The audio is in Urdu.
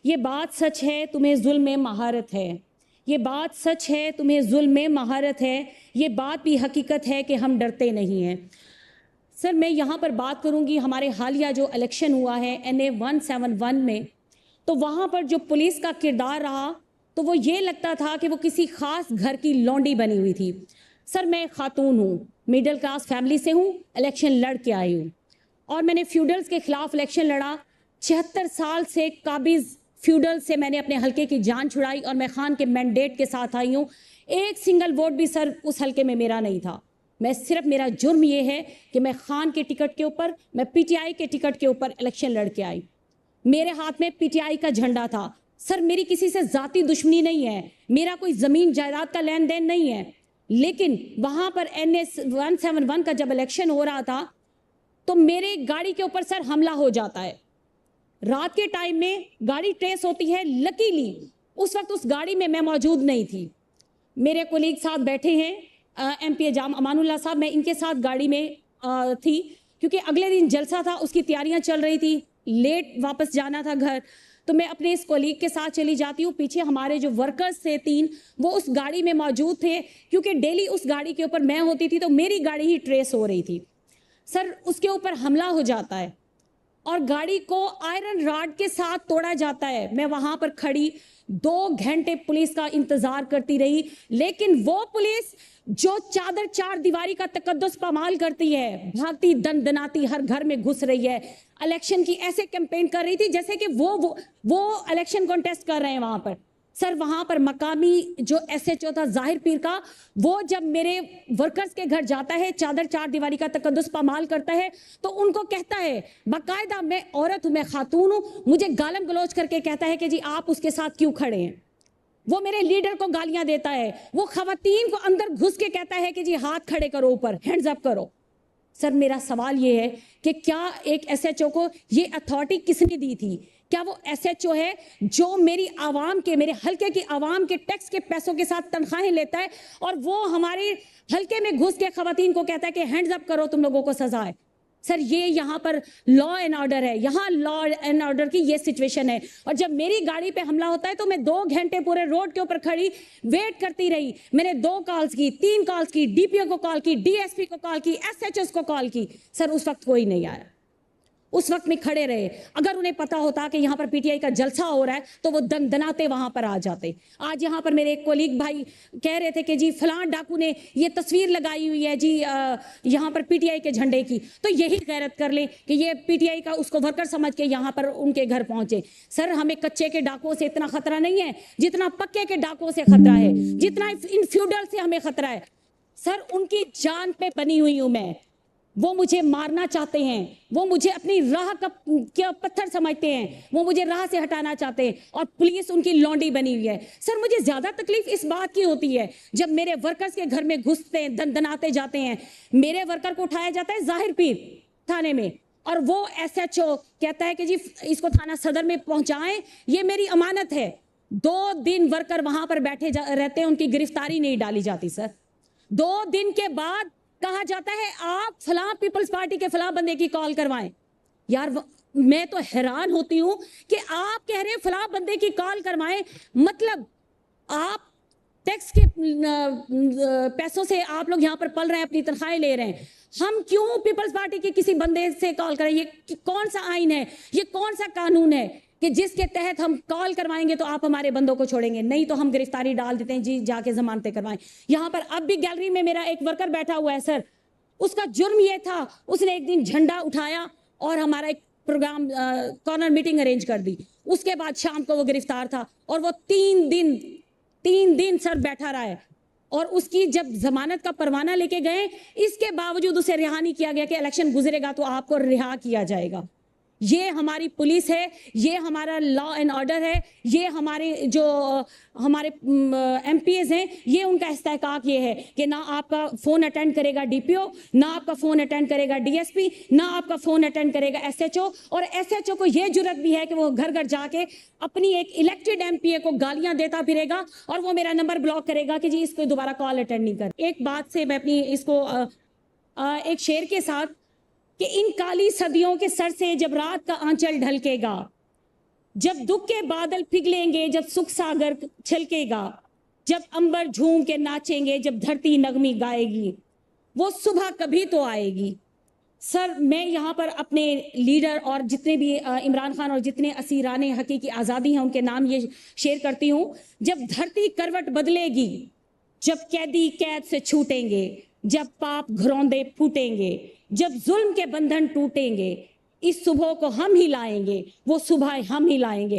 یہ بات سچ ہے تمہیں ظلم میں مہارت ہے، یہ بات سچ ہے تمہیں ظلم میں مہارت ہے، یہ بات بھی حقیقت ہے کہ ہم ڈرتے نہیں ہیں۔ سر میں یہاں پر بات کروں گی ہمارے حالیہ جو الیکشن ہوا ہے NA 171 میں، تو وہاں پر جو پولیس کا کردار رہا تو وہ یہ لگتا تھا کہ وہ کسی خاص گھر کی لونڈی بنی ہوئی تھی۔ سر میں خاتون ہوں، میڈل کلاس فیملی سے ہوں، الیکشن لڑ کے آئی ہوں اور میں نے فیوڈلز کے خلاف الیکشن لڑا۔ 76 سال سے قابض فیوڈل سے میں نے اپنے حلقے کی جان چھڑائی اور میں خان کے مینڈیٹ کے ساتھ آئی ہوں۔ ایک سنگل ووٹ بھی سر اس حلقے میں میرا نہیں تھا۔ میں صرف میرا جرم یہ ہے کہ میں خان کے ٹکٹ کے اوپر، میں پی ٹی آئی کے ٹکٹ کے اوپر الیکشن لڑ کے آئی۔ میرے ہاتھ میں پی ٹی آئی کا جھنڈا تھا۔ سر میری کسی سے ذاتی دشمنی نہیں ہے، میرا کوئی زمین جائیداد کا لین دین نہیں ہے، لیکن وہاں پر NA 171 کا جب الیکشن ہو رہا تھا تو میرے گاڑی کے اوپر سر حملہ ہو جاتا ہے۔ رات کے ٹائم میں گاڑی ٹریس ہوتی ہے، لکیلی اس وقت اس گاڑی میں موجود نہیں تھی۔ میرے کولیگ ساتھ بیٹھے ہیں MP اجام امان اللہ صاحب، میں ان کے ساتھ گاڑی میں تھی کیونکہ اگلے دن جلسہ تھا، اس کی تیاریاں چل رہی تھی، لیٹ واپس جانا تھا گھر، تو میں اپنے اس کولیگ کے ساتھ چلی جاتی ہوں۔ پیچھے ہمارے جو ورکرز تھے 3 وہ اس گاڑی میں موجود تھے کیونکہ ڈیلی اس گاڑی کے اوپر میں ہوتی تھی تو میری گاڑی ہی ٹریس ہو رہی تھی۔ سر اس کے اوپر حملہ ہو جاتا ہے اور گاڑی کو آئرن راڈ کے ساتھ توڑا جاتا ہے۔ میں وہاں پر کھڑی 2 گھنٹے پولیس کا انتظار کرتی رہی، لیکن وہ پولیس جو چادر 4 دیواری کا تقدس پامال کرتی ہے، بھاگتی دن دناتی ہر گھر میں گھس رہی ہے، الیکشن کی ایسے کیمپین کر رہی تھی جیسے کہ وہ الیکشن کانٹیسٹ کر رہے ہیں وہاں پر۔ سر وہاں پر مقامی جو SHO تھا ظاہر پیر کا، وہ جب میرے ورکرز کے گھر جاتا ہے، چادر 4 دیواری کا تقدس پامال کرتا ہے تو ان کو کہتا ہے باقاعدہ، میں عورت ہوں، میں خاتون ہوں، مجھے گالم گلوچ کر کے کہتا ہے کہ جی آپ اس کے ساتھ کیوں کھڑے ہیں۔ وہ میرے لیڈر کو گالیاں دیتا ہے، وہ خواتین کو اندر گھس کے کہتا ہے کہ جی ہاتھ کھڑے کرو، اوپر ہینڈز اپ کرو۔ سر میرا سوال یہ ہے کہ کیا ایک SHO کو یہ اتھارٹی کس نے دی تھی؟ کیا وہ SHO ہے جو میری عوام کے، میرے حلقے کی عوام کے ٹیکس کے پیسوں کے ساتھ تنخواہیں لیتا ہے اور وہ ہمارے حلقے میں گھس کے خواتین کو کہتا ہے کہ ہینڈز اپ کرو، تم لوگوں کو سزا ہے؟ سر یہ یہاں پر لا اینڈ آرڈر ہے، یہاں لا اینڈ آرڈر کی یہ سچویشن ہے۔ اور جب میری گاڑی پہ حملہ ہوتا ہے تو میں 2 گھنٹے پورے روڈ کے اوپر کھڑی ویٹ کرتی رہی۔ میں نے 2 کالز کی، 3 کالز کی، DPO کو کال کی، DSP کو کال کی، SHOs کو کال کی، سر اس وقت کوئی نہیں آیا۔ اس وقت میں کھڑے رہے۔ اگر انہیں پتا ہوتا کہ یہاں پر PTI کا جلسہ ہو رہا ہے تو وہ دن دناتے وہاں پر آ جاتے۔ آج یہاں پر میرے ایک کولیگ بھائی کہہ رہے تھے کہ جی فلاں ڈاکو نے یہ تصویر لگائی ہوئی ہے جی یہاں پر PTI کے جھنڈے کی، تو یہی غیرت کر لیں کہ یہ PTI کا اس کو ورکر سمجھ کے یہاں پر ان کے گھر پہنچے۔ سر ہمیں کچے کے ڈاکوؤں سے اتنا خطرہ نہیں ہے جتنا پکے کے ڈاکوؤں سے خطرہ ہے، جتنا ان فیوڈل سے ہمیں خطرہ ہے۔ سر ان کی جان پہ بنی ہوئی ہوں میں، وہ مجھے مارنا چاہتے ہیں، وہ مجھے اپنی راہ کا پتھر سمجھتے ہیں، وہ مجھے راہ سے ہٹانا چاہتے ہیں اور پولیس ان کی لونڈی بنی ہوئی ہے۔ سر مجھے زیادہ تکلیف اس بات کی ہوتی ہے جب میرے ورکرز کے گھر میں گھستے ہیں، دن دناتے جاتے ہیں۔ میرے ورکر کو اٹھایا جاتا ہے ظاہر پیر تھانے میں اور وہ SHO کہتا ہے کہ جی اس کو تھانہ صدر میں پہنچائیں، یہ میری امانت ہے۔ 2 دن ورکر وہاں پر بیٹھے رہتے ہیں، ان کی گرفتاری نہیں ڈالی جاتی۔ سر 2 دن کے بعد کہا جاتا ہے آپ فلاں پیپلز پارٹی کے فلاں بندے کی کال کروائیں۔ یار میں تو حیران ہوتی ہوں کہ آپ کہہ رہے ہیں فلاں بندے کی کال کروائیں، مطلب آپ ٹیکس کے پیسوں سے آپ لوگ یہاں پر پل رہے ہیں، اپنی تنخواہیں لے رہے ہیں، ہم کیوں پیپلز پارٹی کے کسی بندے سے کال کریں؟ یہ کون سا آئین ہے، یہ کون سا قانون ہے کہ جس کے تحت ہم کال کروائیں گے تو آپ ہمارے بندوں کو چھوڑیں گے؟ نہیں تو ہم گرفتاری ڈال دیتے ہیں، جی جا کے ضمانتیں کروائیں۔ یہاں پر اب بھی گیلری میں میرا ایک ورکر بیٹھا ہوا ہے۔ سر اس کا جرم یہ تھا، اس نے ایک دن جھنڈا اٹھایا اور ہمارا ایک پروگرام کارنر میٹنگ ارینج کر دی، اس کے بعد شام کو وہ گرفتار تھا اور وہ 3 دن سر بیٹھا رہا ہے اور اس کی جب ضمانت کا پروانہ لے کے گئے، اس کے باوجود اسے رہا نہیں کیا گیا کہ الیکشن گزرے گا تو آپ کو رہا کیا جائے گا۔ یہ ہماری پولیس ہے، یہ ہمارا لا اینڈ آرڈر ہے، یہ ہمارے MPs ہیں، یہ ان کا استحقاق یہ ہے کہ نہ آپ کا فون اٹینڈ کرے گا DPO، نہ آپ کا فون اٹینڈ کرے گا DSP، نہ آپ کا فون اٹینڈ کرے گا SHO، اور SHO کو یہ جرت بھی ہے کہ وہ گھر گھر جا کے اپنی ایک الیکٹڈ MPA کو گالیاں دیتا پھرے گا اور وہ میرا نمبر بلاک کرے گا کہ جی اس کو دوبارہ کال اٹینڈ نہیں کر۔ ایک بات سے میں اپنی اس کو ایک شعر کے ساتھ کہ ان کالی صدیوں کے سر سے جب رات کا آنچل ڈھلکے گا، جب دکھ کے بادل پگھلیں گے، جب سکھ ساگر چھلکے گا، جب امبر جھوم کے ناچیں گے، جب دھرتی نغمے گائے گی، وہ صبح کبھی تو آئے گی۔ سر میں یہاں پر اپنے لیڈر اور جتنے بھی عمران خان اور جتنے اسیران حقیقی آزادی ہیں ان کے نام یہ شیئر کرتی ہوں۔ جب دھرتی کروٹ بدلے گی، جب قیدی قید سے چھوٹیں گے، جب پاپ گھروندے پھوٹیں گے، جب ظلم کے بندھن ٹوٹیں گے، اس صبح کو ہم ہی لائیں گے، وہ صبح ہم ہی لائیں گے۔